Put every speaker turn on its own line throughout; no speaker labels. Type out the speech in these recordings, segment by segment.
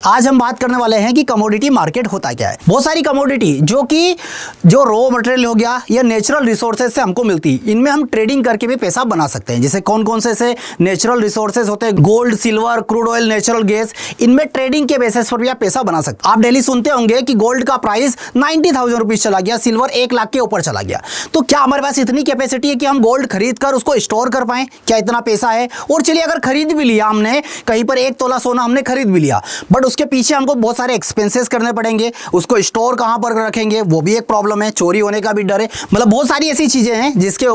आज हम बात करने वाले हैं कि कमोडिटी मार्केट होता क्या है। बहुत सारी कमोडिटी जो रॉ मटेरियल हो गया या नेचुरल रिसोर्सेज से हमको मिलती, इनमें हम ट्रेडिंग करके भी पैसा बना सकते हैं। जैसे कौन कौन से ऐसे नेचुरल रिसोर्सेज होते हैं, gold, silver, crude oil, natural gas, इनमें ट्रेडिंग के बेसिस पर भी आप पैसा बना सकते हैं। आप डेली सुनते होंगे कि गोल्ड का प्राइस 90,000 रुपीज चला गया, सिल्वर 1 लाख के ऊपर चला गया। तो क्या हमारे पास इतनी कैपेसिटी है कि हम गोल्ड खरीद कर उसको स्टोर कर पाए? क्या इतना पैसा है? और चलिए अगर खरीद भी लिया हमने, कहीं पर 1 तोला सोना हमने खरीद भी लिया, बट उसके पीछे हमको बहुत सारे एक्सपेंसेस करने पड़ेंगे। उसको स्टोर कहां पर रखेंगे, वो भी एक प्रॉब्लम है। चोरी होने का भी डर है। मतलब बहुत सारी ऐसी चीजें हैं जिसके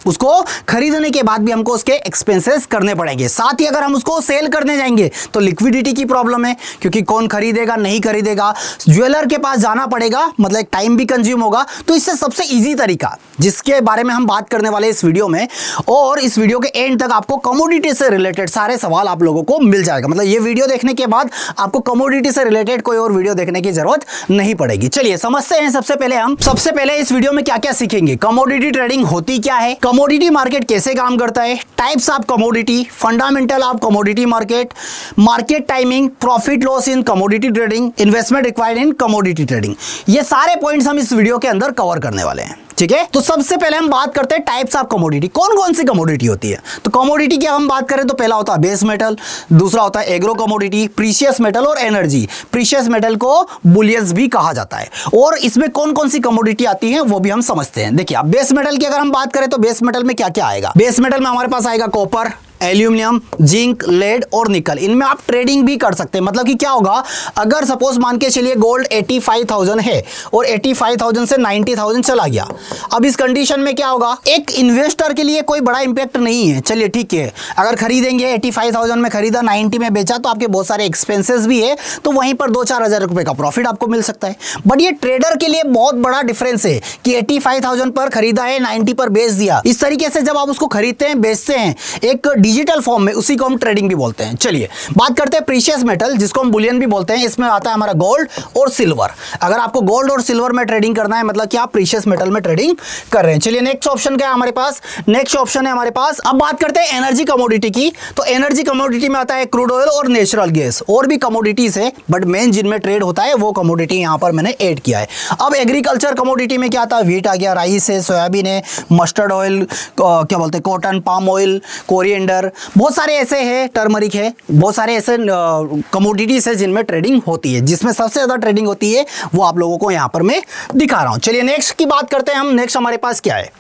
उसको खरीदने के बाद भी हमको उसके एक्सपेंसेस करने पड़ेंगे। साथ ही अगर हम उसको सेल करने जाएंगे तो लिक्विडिटी की प्रॉब्लम है, क्योंकि कौन खरीदेगा नहीं खरीदेगा, ज्वेलर के पास जाना पड़ेगा, मतलब टाइम भी कंज्यूम होगा। तो इससे सबसे इजी तरीका जिसके बारे में हम बात करने वाले इस वीडियो में, और इस वीडियो के एंड तक आपको कमोडिटी से रिलेटेड सारे सवाल आप लोगों को मिल जाएगा। मतलब ये वीडियो देखने के बाद आपको कमोडिटी से रिलेटेड कोई और वीडियो देखने की जरूरत नहीं पड़ेगी। चलिए समझते हैं। सबसे पहले इस वीडियो में क्या क्या सीखेंगे। कमोडिटी ट्रेडिंग होती क्या है, कमोडिटी मार्केट कैसे काम करता है, types of commodity, fundamental of commodity market, market timing, profit loss in commodity trading, investment required in commodity trading. ये सारे पॉइंट्स हम इस वीडियो के अंदर कवर करने वाले हैं। ठीक है, तो सबसे पहले हम बात करते हैं टाइप्स ऑफ कमोडिटी। कौन कौन सी कमोडिटी होती है? तो कमोडिटी की हम बात करें तो पहला होता है बेस मेटल, दूसरा होता है एग्रो कमोडिटी, प्रीशियस मेटल और एनर्जी। प्रीशियस मेटल को बुलियंस भी कहा जाता है। और इसमें कौन कौन सी कमोडिटी आती है वो भी हम समझते हैं। देखिए, अब बेस मेटल की अगर हम बात करें तो बेस मेटल में क्या क्या आएगा। बेस मेटल में हमारे पास आएगा कॉपर, एल्यूमिनियम, जिंक, लेड और निकल। इनमें आप ट्रेडिंग भी कर सकते हैं। मतलब कि क्या होगा, अगर सपोज मान के चलिए गोल्ड 85,000 है और 85,000 से 90,000 चला गया, अब इस कंडीशन में क्या होगा, एक इन्वेस्टर के लिए कोई बड़ा इंपैक्ट नहीं है। चलिए ठीक है, अगर खरीदेंगे 85,000 में खरीदा, 90 में बेचा, तो आपके बहुत सारे एक्सपेंसेस भी है, तो वहीं पर 2-4 हज़ार रुपए का प्रॉफिट आपको मिल सकता है। बट ये ट्रेडर के लिए बहुत बड़ा डिफरेंस है कि 85,000 पर खरीदा है, 90 पर बेच दिया। इस तरीके से जब आप उसको खरीदते हैं, बेचते हैं एक डिजिटल फॉर्म में, उसी को हम ट्रेडिंग भी बोलते हैं। चलिए बात करते हैं प्रीशियस मेटल, जिसको हम बुलियन भी बोलते हैं। इसमें आता है हमारा गोल्ड और सिल्वर। अगर आपको गोल्ड और सिल्वर में ट्रेडिंग करना है, मतलब कि आप प्रीशियस मेटल में ट्रेडिंग कर रहे हैं। चलिए नेक्स्ट ऑप्शन क्या है हमारे पास? नेक्स्ट ऑप्शन है हमारे पास, अब बात करते हैं एनर्जी कमोडिटी की। तो एनर्जी कमोडिटी में आता है क्रूड ऑयल और नेचुरल गैस। और भी कमोडिटीज है, बट मेन जिनमें ट्रेड होता है वो कमोडिटी यहां पर मैंने ऐड किया है। अब एग्रीकल्चर कमोडिटी में क्या आता है? व्हीट आ गया, राइस है, सोयाबीन है, मस्टर्ड ऑयल, क्या बोलते हैं, कॉटन, पाम ऑयल, कोरिएंडर, बहुत सारे ऐसे हैं, टर्मरिक है, बहुत सारे ऐसे कमोडिटीज है जिनमें ट्रेडिंग होती है। जिसमें सबसे ज्यादा ट्रेडिंग होती है वो आप लोगों को यहां पर मैं दिखा रहा हूं। चलिए नेक्स्ट की बात करते हैं हम। नेक्स्ट हमारे पास क्या है?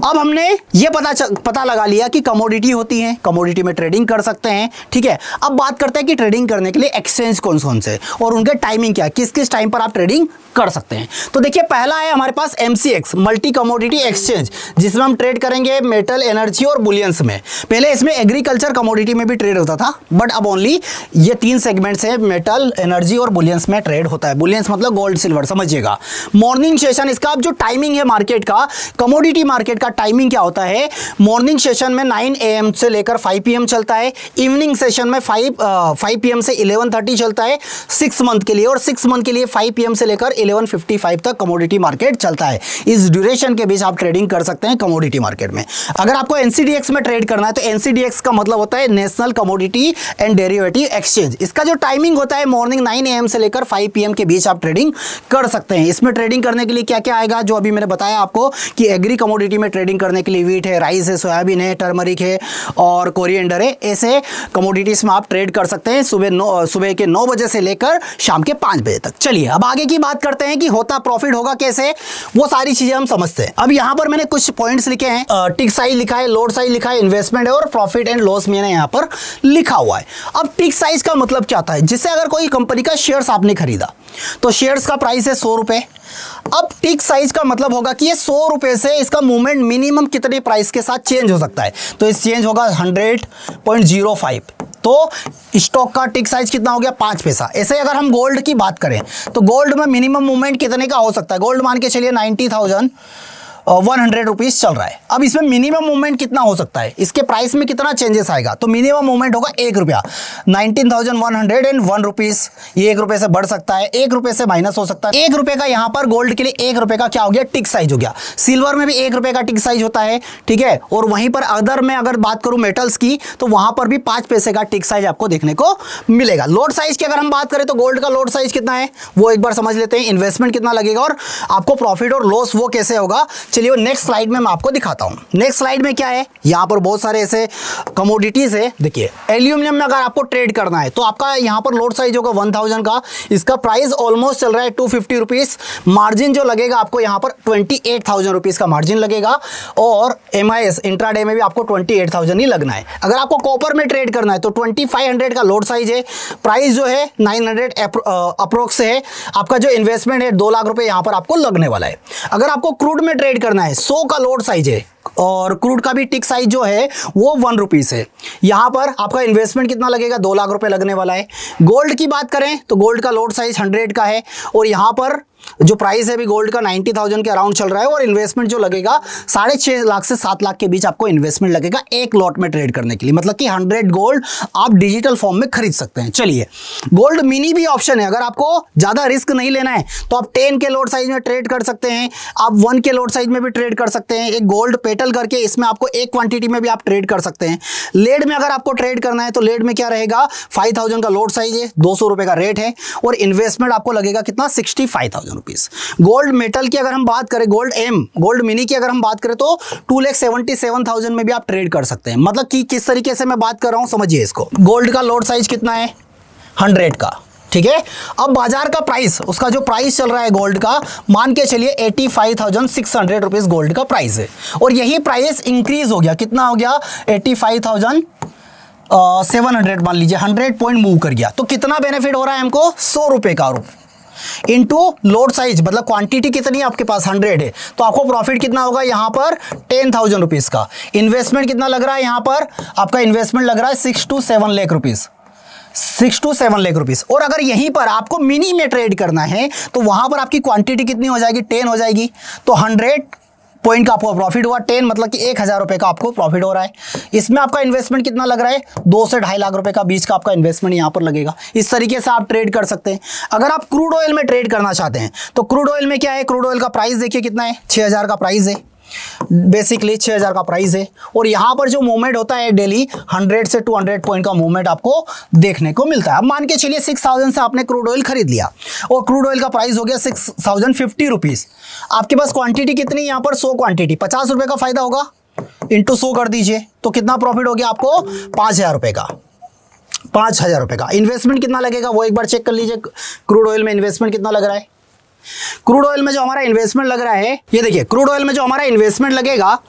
अब हमने ये पता लगा लिया कि कमोडिटी होती है, कमोडिटी में ट्रेडिंग कर सकते हैं। ठीक है, अब बात करते हैं कि ट्रेडिंग करने के लिए एक्सचेंज कौन कौन से और उनके टाइमिंग क्या है, किस किस टाइम पर आप ट्रेडिंग कर सकते हैं। तो देखिए, पहला है हमारे पास MCX, मल्टी कमोडिटी एक्सचेंज, जिसमें हम ट्रेड करेंगे मेटल, एनर्जी और बुलियंस में। पहले इसमें एग्रीकल्चर कमोडिटी में भी ट्रेड होता था, बट अब ओनली ये 3 सेगमेंट्स है, मेटल, एनर्जी और बुलियंस में ट्रेड होता है। बुलियंस मतलब गोल्ड, सिल्वर, समझिएगा। मॉर्निंग सेशन, इसका अब जो टाइमिंग है मार्केट का, कमोडिटी मार्केट का टाइमिंग क्या होता है? मॉर्निंग सेशन में 9 AM से लेकर 5 PM चलता है। इवनिंग सेशन में 5 PM से 11:30 चलता है 6 मंथ के लिए, और 6 मंथ के लिए 5 PM से लेकर 11:55 तक कमोडिटी मार्केट चलता है। इस ड्यूरेशन के बीच आप ट्रेडिंग कर सकते हैं कमोडिटी मार्केट में। अगर आपको NCDX में ट्रेड करना है तो NCDX का मतलब होता है national commodity and derivative exchange. इसका जो टाइमिंग होता है मॉर्निंग 9 AM से लेकर 5 PM के बीच आप ट्रेडिंग कर सकते हैं। इसमें ट्रेडिंग करने के लिए क्या क्या आएगा, जो अभी मैंने बताया आपको कि एग्री कमोडिटी में ट्रेडिंग करने के लिए व्हीट है, राइस है, सोयाबीन है, टर्मरिक है और कोरिएंडर है। ऐसे कमोडिटीज में आप ट्रेड कर सकते हैं सुबह के 9 बजे से लेकर शाम के 5 बजे तक। चलिए अब आगे की बात करते हैं कि होता प्रॉफिट होगा कैसे, वो सारी चीजें हम समझते हैं। अब यहां पर मैंने कुछ पॉइंट्स लिखे हैं, टिक साइज लिखा है, लोड साइज लिखा है, इन्वेस्टमेंट है और प्रॉफिट एंड लॉस मैंने यहां पर लिखा हुआ है। अब टिक साइज का मतलब क्या होता है? जिससे अगर कोई कंपनी का शेयर्स आपने खरीदा तो शेयर्स का प्राइस है 100 रुपए। अब टिक साइज का मतलब होगा कि ये 100 रुपए से इसका मूवमेंट मिनिमम कितने प्राइस के साथ चेंज हो सकता है। तो इस चेंज होगा 100.05। तो स्टॉक का टिक साइज कितना हो गया? 5 पैसा। ऐसे अगर हम गोल्ड की बात करें तो गोल्ड में मिनिमम मूवमेंट कितने का हो सकता है? गोल्ड मान के चलिए 90,000 100 चल रहा है। अब इसमें मिनिमम मूवमेंट कितना हो सकता है, इसके प्राइस में कितना चेंजेस आएगा, तो मिनिमम मूवमेंट होगा 1 रुपया, 19,101 रुपीस। ये 1 रुपये से बढ़ सकता है, 1 रुपये से माइनस हो सकता है। 1 रुपये का यहाँ पर गोल्ड के लिए 1 रुपये का क्या हो गया, टिक साइज हो गया। सिल्वर में भी 1 रुपये का टिक साइज होता है, ठीक है। और वहीं पर अदर में अगर बात करूं मेटल्स की, तो वहां पर भी 5 पैसे का टिक साइज आपको देखने को मिलेगा। लोड साइज की अगर हम बात करें तो गोल्ड का लोड साइज कितना है वो एक बार समझ लेते हैं, इन्वेस्टमेंट कितना लगेगा और आपको प्रॉफिट और लॉस वो कैसे होगा। चलिए वो नेक्स्ट स्लाइड में मैं आपको दिखाता हूं। नेक्स्ट स्लाइड में क्या है, यहां पर बहुत सारे ऐसे कमोडिटीज है। देखिए एल्यूमिनियम में अगर आपको ट्रेड करना है तो आपका यहां पर लोड साइज होगा 1000 का, इसका प्राइस ऑलमोस्ट चल रहा है 250 रुपीज। मार्जिन जो लगेगा आपको यहां पर 28,000 रुपीज का मार्जिन लगेगा और MIS इंट्राडे में भी आपको 28,000 ही लगना है। अगर आपको कॉपर में ट्रेड करना है तो 2500 का लोड साइज है, प्राइस जो है 900 अप्रोक्स है। आपका जो इन्वेस्टमेंट है 2 लाख रुपए यहां पर आपको लगने वाला है। अगर आपको क्रूड में ट्रेड करना है 100 का लोड साइज है और क्रूड का भी टिक साइज जो है वो 1 रुपीस है। यहां पर आपका इन्वेस्टमेंट कितना लगेगा, 2 लाख रुपए लगने वाला है। गोल्ड की बात करें तो गोल्ड का लोड साइज 100 का है और यहां पर जो प्राइस है भी गोल्ड का 90,000 के अराउंड चल रहा है और इन्वेस्टमेंट जो लगेगा 6.5 लाख से 7 लाख के बीच आपको इन्वेस्टमेंट लगेगा एक लॉट में ट्रेड करने के लिए, मतलब कि 100 गोल्ड आप डिजिटल फॉर्म में खरीद सकते हैं। चलिए गोल्ड मिनी भी ऑप्शन है, अगर आपको ज़्यादा रिस्क नहीं लेना है तो आप 10 के लोड साइज में ट्रेड कर सकते हैं, आप 1 के लोड साइज में भी ट्रेड कर सकते हैं। एक गोल्ड पेटल करके इसमें आपको एक क्वांटिटी में भी आप ट्रेड कर सकते हैं। लेड में अगर आपको ट्रेड करना है तो लेड में क्या रहेगा, 5000 का लोड साइज है, 200 रुपये का रेट है और इन्वेस्टमेंट आपको लगेगा कितना, 65,000 रुपीज़। गोल्ड मेटल की अगर हम बात करें, गोल्ड मिनी की अगर हम बात करें तो 2,77,000 में भी आप ट्रेड कर सकते हैं। मतलब कि किस तरीके से मैं बात कर रहा हूं समझिए इसको। गोल्ड का लोड साइज कितना है, 100 का, ठीक है। अब बाजार का प्राइस, उसका जो प्राइस चल रहा है गोल्ड का, मान के चलिए 85,600 रुपीज गोल्ड का प्राइस है और यही प्राइस इंक्रीज हो गया, कितना हो गया, 85,700 मान लीजिए, 100 पॉइंट मूव कर गया। तो कितना बेनिफिट हो रहा है हमको, 100 रुपए का इनटू लोड साइज, मतलब क्वांटिटी कितनी है आपके पास 100 है, तो आपको प्रॉफिट कितना होगा यहां पर 10,000 रुपीज का। इन्वेस्टमेंट कितना लग रहा है यहां पर, आपका इन्वेस्टमेंट लग रहा है 6 to 7 lakh rupees, 6 to 7 lakh rupees. और अगर यहीं पर आपको मिनी में ट्रेड करना है तो वहां पर आपकी क्वांटिटी कितनी हो जाएगी, 10 हो जाएगी। तो 100 पॉइंट का आपको प्रॉफिट हुआ 10, मतलब कि 1,000 रुपए का आपको प्रॉफिट हो रहा है। इसमें आपका इन्वेस्टमेंट कितना लग रहा है, 2 से 2.5 लाख रुपए का बीच का आपका इन्वेस्टमेंट यहां पर लगेगा। इस तरीके से आप ट्रेड कर सकते हैं। अगर आप क्रूड ऑयल में ट्रेड करना चाहते हैं तो क्रूड ऑयल में क्या है, क्रूड ऑयल का प्राइस देखिए कितना है, 6,000 का प्राइस है, बेसिकली 6,000 का प्राइस है और यहां पर जो मूवमेंट होता है डेली 100 से 200 पॉइंट का मूवमेंट आपको देखने को मिलता है। अब मान के चलिए 6,000 से आपने क्रूड ऑयल खरीद लिया और क्रूड ऑयल का प्राइस हो गया 6,050 रुपीज। आपके पास क्वांटिटी कितनी, यहां पर 100 क्वांटिटी, 50 रुपए का फायदा होगा, इंटू 100 कर दीजिए तो कितना प्रॉफिट हो गया आपको, 5,000 रुपए का, 5,000 रुपए का। इन्वेस्टमेंट कितना लगेगा वो एक बार चेक कर लीजिए, क्रूड ऑयल में इन्वेस्टमेंट कितना लग रहा है। क्रूड ऑयल में जो हमारा इन्वेस्टमेंट लग रहा है, ये देखिए क्रूड ऑयल में जो हमारा इन्वेस्टमेंट लगेगा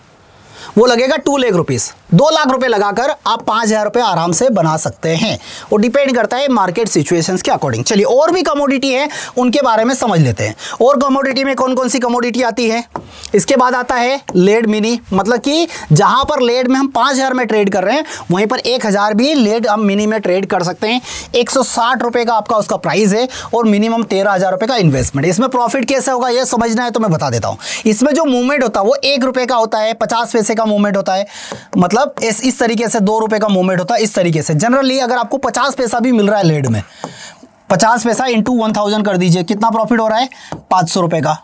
वो लगेगा 2 लाख रुपीज। 2 लाख रुपए लगाकर आप 5,000 रुपए आराम से बना सकते हैं और डिपेंड करता है मार्केट सिचुएशंस के अकॉर्डिंग। चलिए और भी कमोडिटी है उनके बारे में समझ लेते हैं। और कमोडिटी में कौन कौन सी कमोडिटी आती है, इसके बाद आता है लेड मिनी, मतलब कि जहां पर लेड में हम 5,000 में ट्रेड कर रहे हैं वहीं पर 1,000 भी लेड हम मिनी में ट्रेड कर सकते हैं। 160 रुपए का आपका उसका प्राइस है और मिनिमम 13,000 रुपए का इन्वेस्टमेंट। इसमें प्रॉफिट कैसे होगा ये समझना है तो मैं बता देता हूं। इसमें जो मूवमेंट होता है वो 1 रुपए का होता है, 50 पैसे का मूवमेंट होता है, मतलब इस तरीके से 2 रुपए का मूवमेंट होता है। इस तरीके से जनरली अगर आपको 50 पैसा भी मिल रहा है लेड में, 50 पैसा इंटू 1000 कर दीजिए, कितना प्रॉफिट हो रहा है, 500 रुपए का।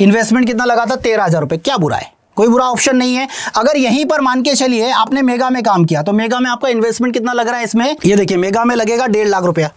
इन्वेस्टमेंट कितना लगा था, 13,000 रुपए। क्या बुरा है, कोई बुरा ऑप्शन नहीं है। अगर यहीं पर मान के चलिए आपने मेगा में काम किया तो मेगा में आपका इन्वेस्टमेंट कितना लग रहा है, इसमें ये देखिए मेगा में लगेगा 1.5 लाख रुपया।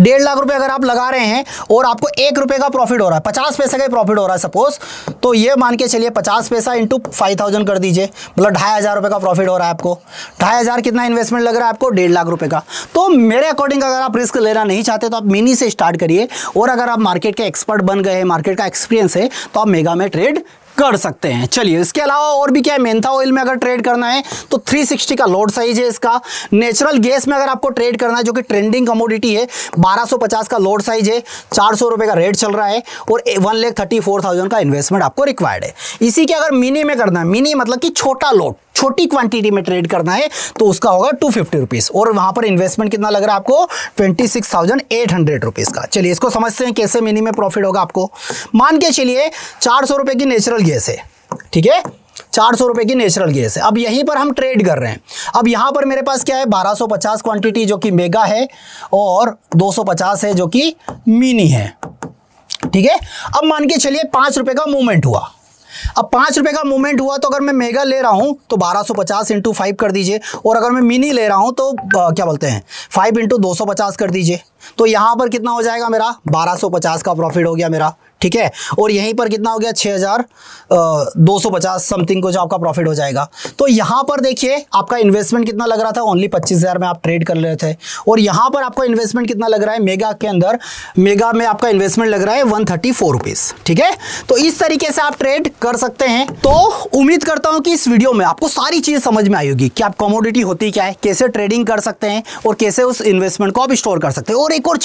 1.5 लाख रुपए अगर आप लगा रहे हैं और आपको 1 रुपए का प्रॉफिट हो रहा है, 50 पैसे का ही प्रॉफिट हो रहा है सपोज, तो ये मान के चलिए 50 पैसा इंटू 5,000 कर दीजिए, मतलब 2,500 रुपए का प्रॉफिट हो रहा है आपको। 2,500 कितना इन्वेस्टमेंट लग रहा है आपको, 1.5 लाख रुपए का। तो मेरे अकॉर्डिंग अगर आप रिस्क लेना नहीं चाहते तो आप मिनी से स्टार्ट करिए और अगर आप मार्केट के एक्सपर्ट बन गए हैं, मार्केट का एक्सपीरियंस है, तो आप मेगा में ट्रेड कर सकते हैं। चलिए इसके अलावा और भी क्या है, मेंथा ऑयल में अगर ट्रेड करना है तो 360 का लोड साइज है इसका। नेचुरल गैस में अगर आपको ट्रेड करना है जो कि ट्रेंडिंग कमोडिटी है, 1250 का लोड साइज है, 400 रुपए का रेट चल रहा है और 1,34,000 का इन्वेस्टमेंट आपको रिक्वायर्ड है। इसी के अगर मिनी में करना है, मिनी मतलब कि छोटा लोड, छोटी क्वांटिटी में ट्रेड करना है तो उसका होगा 250 रुपीज और वहां पर इन्वेस्टमेंट कितना लग रहा है आपको, 26,800 रुपीज का। चलिए इसको समझते हैं कैसे मिनी में प्रॉफिट होगा आपको। मान के चलिए 400 रुपए की नेचुरल गैस है, ठीक है, 400 रुपए की नेचुरल गैस है। अब यहीं पर हम ट्रेड कर रहे हैं। अब यहां पर मेरे पास क्या है, 1250 क्वांटिटी जो कि मेगा है और 250 है जो कि मिनी है। ठीक है, अब मान के चलिए 5 रुपए का मूवमेंट हुआ। अब 5 रुपए का मूवमेंट हुआ तो अगर मैं मेगा ले रहा हूं तो 1250 इंटू 5 कर दीजिए, और अगर मैं मिनी ले रहा हूं तो क्या बोलते हैं 5 इंटू 250 कर दीजिए। तो यहां पर कितना हो जाएगा मेरा, 1250 का प्रॉफिट हो गया मेरा। ठीक है, और यहीं पर कितना हो गया, 6250 समथिंग को जो आपका प्रॉफिट हो जाएगा। तो यहां पर देखिए आपका इन्वेस्टमेंट कितना लग रहा था, ओनली 25,000 में आप ट्रेड कर रहे थे, और यहां पर आपका इन्वेस्टमेंट कितना लग रहा है मेगा के अंदर, मेगा में आपका इन्वेस्टमेंट लग रहा है 134 रुपीज। ठीक है, तो इस तरीके से आप ट्रेड कर सकते हैं। तो उम्मीद करता हूं कि इस वीडियो में आपको सारी चीज समझ में आई होगी कि आप कमोडिटी होती क्या है, कैसे ट्रेडिंग कर सकते हैं और कैसे उस इन्वेस्टमेंट को आप स्टोर कर सकते हैं। और एक और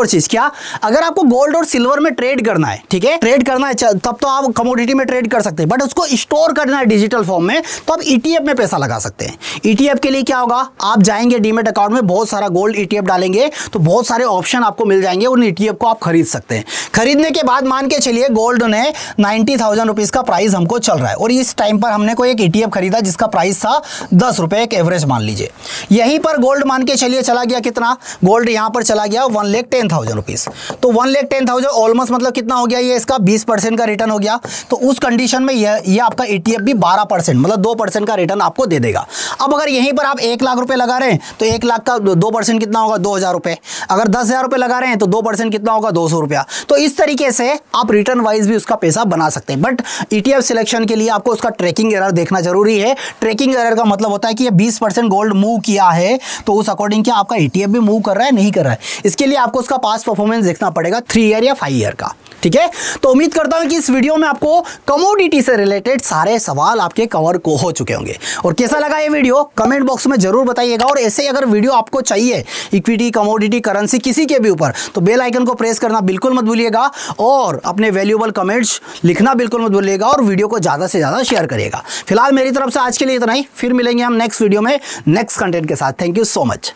चीज क्या, अगर आपको गोल्ड और सिल्वर में ट्रेड करना है, ठीक है, ट्रेड करना है तब तो आप कमोडिटी में ट्रेड कर सकते हैं, बट उसको स्टोर करना है डिजिटल फॉर्म में, तो आप ईटीएफ में पैसा लगा सकते हैं। ईटीएफ के लिए क्या होगा, आप जाएंगे डीमेट अकाउंट में, बहुत सारा गोल्ड ईटीएफ डालेंगे तो बहुत सारे ऑप्शन आपको मिल जाएंगे, उन ईटीएफ को आप खरीद सकते हैं। खरीदने के बाद मान के चलिए गोल्ड ने 90,000 रुपीज का प्राइस हमको चल रहा है, और इस टाइम पर हमने कोई एक ईटीएफ खरीदा जिसका प्राइस था 10 रुपए, एक एवरेज मान लीजिए। यहीं पर गोल्ड मान के चलिए चला गया कितना, गोल्ड यहां पर चला गया 1,10,000 रुपीज। तो 1,10,000 ऑलमोस्ट मतलब कितना हो गया, ये इसका 20% का रिटर्न हो गया। तो उस कंडीशन में ये आपका ईटीएफ भी 12% मतलब 2% का रिटर्न आपको दे देगा। अब अगर यहीं पर आप 1 लाख रुपए लगा रहे हैं तो 1 लाख का 2% कितना होगा, 2,000 रुपए। अगर 10,000 रुपए लगा रहे हैं तो 2% कितना होगा, 200 रुपया। तो इस तरीके से आप रिटर्न वाइज भी उसका पैसा बना सकते हैं। बट ईटीएफ सिलेक्शन के लिए आपको उसका ट्रैकिंग एरर देखना जरूरी है। ट्रैकिंग एरर का मतलब होता है कि ये 20% गोल्ड मूव किया है तो उस अकॉर्डिंग क्या आपका ईटीएफ भी मूव कर रहा है, नहीं कर रहा है। इसके लिए आपको उसका पास्ट परफॉर्मेंस देखना पड़ेगा 3 ईयर या 5 ईयर का। ठीक है, तो उम्मीद करता हूं कि इस वीडियो में आपको कमोडिटी से रिलेटेड सारे सवाल आपके कवर को हो चुके होंगे। और कैसा लगा ये वीडियो कमेंट बॉक्स में जरूर बताइएगा। और ऐसे अगर वीडियो आपको चाहिए इक्विटी, कमोडिटी, करेंसी किसी के भी ऊपर, तो बेल आइकन को प्रेस करना बिल्कुल मत भूलिएगा, और अपने वैल्यूएबल कमेंट्स लिखना बिल्कुल मत भूलिएगा, और वीडियो को ज़्यादा से ज़्यादा शेयर करिएगा। फिलहाल मेरी तरफ से आज के लिए इतना ही, फिर मिलेंगे हम नेक्स्ट वीडियो में नेक्स्ट कंटेंट के साथ। Thank you so much.